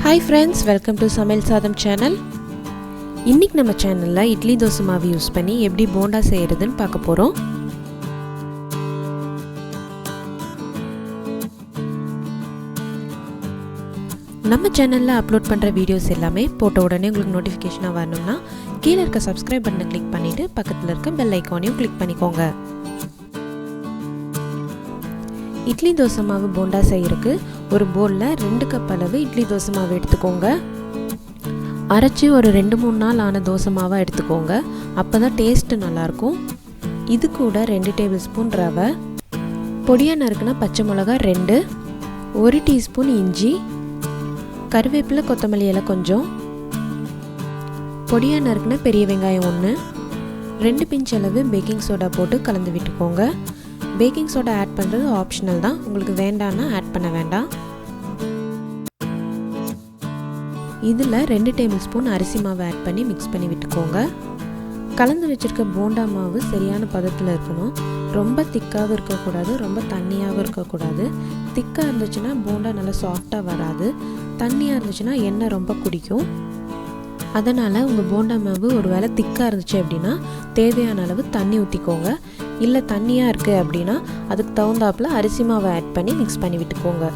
Hi friends, welcome to Samayal Saadham channel. இன்னைக்கு நம்ம சேனல்ல இட்லி தோசை மாவு யூஸ் பண்ணி எப்படி போண்டா செய்யறதுன்னு பார்க்க போறோம். நம்ம சேனல்ல அப்லோட் பண்ற வீடியோஸ் எல்லாமே போட்ட உடனே உங்களுக்கு நோட்டிஃபிகேஷனா வரணும்னா கீழ இருக்க subscribe பட்டனை கிளிக் பண்ணிட்டு பக்கத்துல இருக்க பெல் ஐகானையும் கிளிக் பண்ணிக்கோங்க. இட்லி தோசை மாவு போண்டா செய்யறதுக்கு ஒரு பவுல்ல 2 கப் அளவு இட்லி தோசை மாவு எடுத்துக்கோங்க. அரைச்சி ஒரு 2-3 நாள் ஆன தோசை மாவை எடுத்துக்கோங்க. அப்பதான் டேஸ்ட் நல்லா இருக்கும். இது கூட 2 டேபிள்ஸ்பூன் ரவை, பொடியா நறுக்குன பச்சை மிளகாய் 2, 1 டீஸ்பூன் இஞ்சி, கறிவேப்பிலை கொத்தமல்லி இலை கொஞ்சம், பொடியா நறுக்குன பெரிய வெங்காயம் 1, 2 பிஞ்ச் அளவு பேக்கிங் சோடா போட்டு கலந்து விட்டுக்கோங்க. பேக்கிங் சோடா ஆட் பண்ணுறது ஆப்ஷனல் தான், உங்களுக்கு வேண்டாம்னா ஆட் பண்ண வேண்டாம். இதில் 2 டேபிள் ஸ்பூன் அரிசி மாவு ஆட் பண்ணி மிக்ஸ் பண்ணி விட்டுக்கோங்க. கலந்து வச்சுருக்க போண்டா மாவு சரியான பதத்தில் இருக்கணும். ரொம்ப திக்காகவும் இருக்கக்கூடாது, ரொம்ப தண்ணியாகவும் இருக்கக்கூடாது. திக்காக இருந்துச்சுன்னா போண்டா நல்லா சாஃப்டாக வராது, தண்ணியாக இருந்துச்சுன்னா எண்ணெய் ரொம்ப குடிக்கும். அதனால் உங்கள் போண்டா மாவு ஒரு வேளை திக்காக இருந்துச்சு அப்படின்னா தேவையான அளவு தண்ணி ஊற்றிக்கோங்க. இல்லை தண்ணியாக இருக்குது அப்படின்னா அதுக்கு தகுந்தாப்புல அரிசி மாவை ஆட் பண்ணி மிக்ஸ் பண்ணி விட்டுக்கோங்க.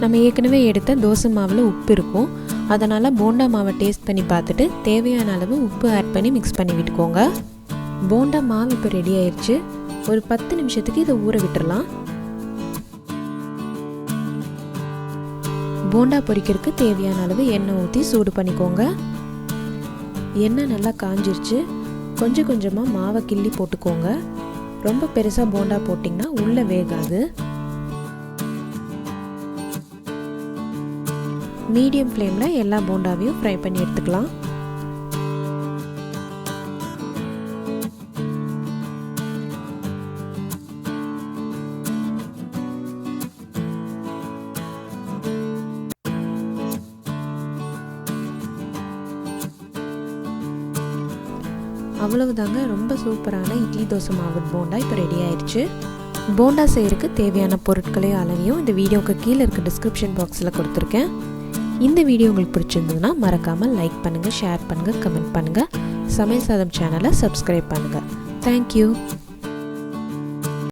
நம்ம ஏற்கனவே எடுத்த தோசை மாவில் உப்பு இருக்கும், அதனால் போண்டா மாவை டேஸ்ட் பண்ணி பார்த்துட்டு தேவையான அளவு உப்பு ஆட் பண்ணி மிக்ஸ் பண்ணி விட்டுக்கோங்க. போண்டா மாவு இப்போ ரெடி ஆயிடுச்சு. ஒரு 10 நிமிஷத்துக்கு இதை ஊற விட்டுறலாம். போண்டா பொரிக்கிறதுக்கு தேவையான அளவு எண்ணெய் ஊற்றி சூடு பண்ணிக்கோங்க. எண்ணெய் நல்லா காஞ்சிருச்சு. கொஞ்சம் கொஞ்சமாக மாவை கிள்ளி போட்டுக்கோங்க. ரொம்ப பெருசாக போண்டா போட்டிங்கன்னா உள்ளே வேகாது. மீடியம் ஃப்ளேமில் எல்லா போண்டாவையும் ஃப்ரை பண்ணி எடுத்துக்கலாம். அவ்வளவுதாங்க, ரொம்ப சூப்பரான இட்லி தோசை மாவு போண்டா இப்போ ரெடி ஆயிடுச்சு. போண்டா செய்யறதுக்கு தேவையான பொருட்களையும் அளவையும் இந்த வீடியோவுக்கு கீழே இருக்க டிஸ்கிரிப்ஷன் பாக்ஸில் கொடுத்துருக்கேன். இந்த வீடியோ உங்களுக்கு பிடிச்சிருந்ததுன்னா மறக்காமல் லைக் பண்ணுங்கள், ஷேர் பண்ணுங்கள், கமெண்ட் பண்ணுங்கள். சமையல் சாதம் சேனலை சப்ஸ்கிரைப் பண்ணுங்கள். தேங்க்யூ.